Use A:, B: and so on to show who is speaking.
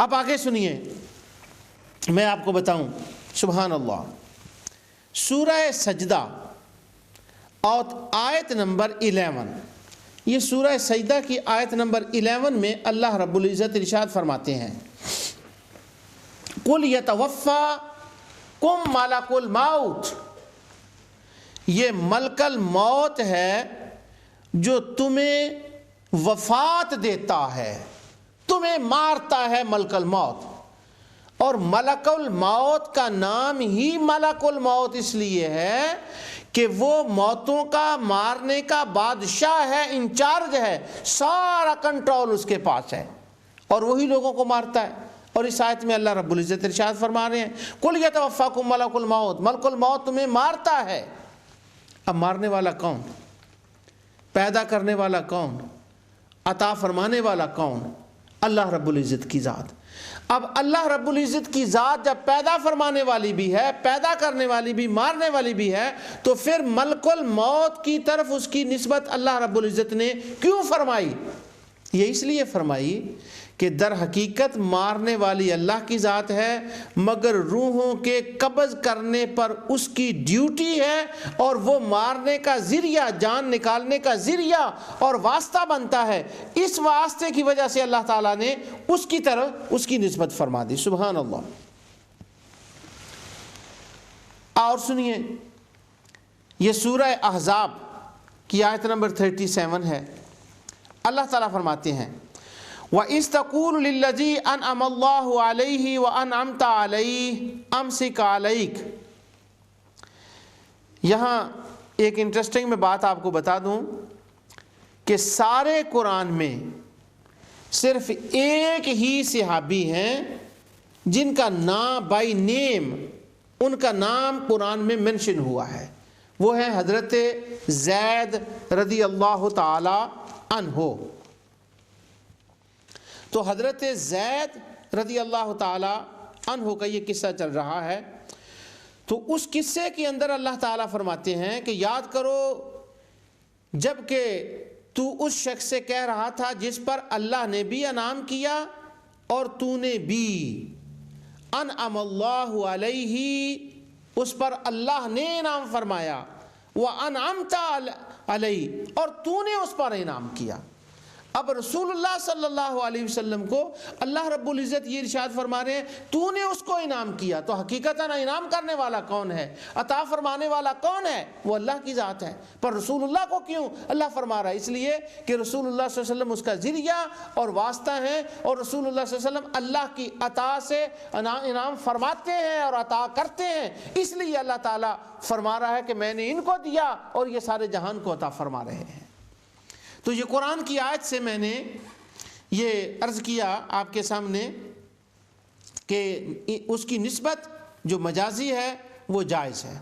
A: آپ آگے سنیے، میں آپ کو بتاؤں، سبحان اللہ، سورہ سجدہ اور آیت نمبر 11، یہ سورہ سجدہ کی آیت نمبر 11 میں اللہ رب العزت ارشاد فرماتے ہیں، قُلْ يَتَوَفَّاكُمْ مَلَكُ الْمَوْتِ، یہ ملک الموت ہے جو تمہیں وفات دیتا ہے، تمہیں مارتا ہے ملک الموت۔ اور ملک الموت کا نام ہی ملک الموت اس لیے ہے کہ وہ موتوں کا مارنے کا بادشاہ ہے، انچارج ہے، سارا کنٹرول اس کے پاس ہے، اور وہی لوگوں کو مارتا ہے۔ اور اس آیت میں اللہ رب العزت ارشاد فرما رہے ہیں، قُلْ يَتَوَفَّاكُمْ مَلَكُ الْمَوْتِ، ملک الموت تمہیں مارتا ہے۔ اب مارنے والا کون؟ پیدا کرنے والا کون؟ عطا فرمانے والا کون؟ اللہ رب العزت کی ذات۔ اب اللہ رب العزت کی ذات جب پیدا فرمانے والی بھی ہے، پیدا کرنے والی بھی، مارنے والی بھی ہے، تو پھر ملک الموت کی طرف اس کی نسبت اللہ رب العزت نے کیوں فرمائی؟ یہ اس لیے فرمائی کہ در حقیقت مارنے والی اللہ کی ذات ہے، مگر روحوں کے قبض کرنے پر اس کی ڈیوٹی ہے، اور وہ مارنے کا ذریعہ، جان نکالنے کا ذریعہ اور واسطہ بنتا ہے۔ اس واسطے کی وجہ سے اللہ تعالیٰ نے اس کی طرف اس کی نسبت فرما دی، سبحان اللہ۔ اور سنیے، یہ سورہ احزاب کی آیت نمبر 37 ہے، اللہ تعالیٰ فرماتے ہیں، وَإِذْ تَقُولُ لِلَّذِي أَنْعَمَ اللَّهُ عَلَيْهِ وَأَنْعَمْتَ عَلَيْهِ أَمْسِكْ عَلَيْكَ۔ یہاں ایک انٹرسٹنگ میں بات آپ کو بتا دوں کہ سارے قرآن میں صرف ایک ہی صحابی ہیں جن کا نام بائی نیم، ان کا نام قرآن میں منشن ہوا ہے، وہ ہے حضرت زید رضی اللہ تعالی عنہ۔ تو حضرت زید رضی اللہ تعالی عنہ کا یہ قصہ چل رہا ہے، تو اس قصے کے اندر اللہ تعالیٰ فرماتے ہیں کہ یاد کرو جب کہ تو اس شخص سے کہہ رہا تھا جس پر اللہ نے بھی انعام کیا اور تو نے بھی، انعم اللہ علیہ، اس پر اللہ نے انعام فرمایا، وانعمت علیہ، اور تو نے اس پر انعام کیا۔ اب رسول اللہ صلی اللہ علیہ وسلم کو اللہ رب العزت یہ ارشاد فرما رہے ہیں، تو نے اس کو انعام کیا، تو حقیقتاً انعام کرنے والا کون ہے، عطا فرمانے والا کون ہے؟ وہ اللہ کی ذات ہے۔ پر رسول اللہ کو کیوں اللہ فرما رہا ہے؟ اس لیے کہ رسول اللہ صلی اللہ علیہ وسلم اس کا ذریعہ اور واسطہ ہیں، اور رسول اللہ صلی اللہ علیہ وسلم اللہ کی عطا سے انعام فرماتے ہیں اور عطا کرتے ہیں، اس لیے اللہ تعالیٰ فرما رہا ہے کہ میں نے ان کو دیا اور یہ سارے جہان کو عطا فرما رہے ہیں۔ تو یہ قرآن کی آیت سے میں نے یہ عرض کیا آپ کے سامنے کہ اس کی نسبت جو مجازی ہے وہ جائز ہے۔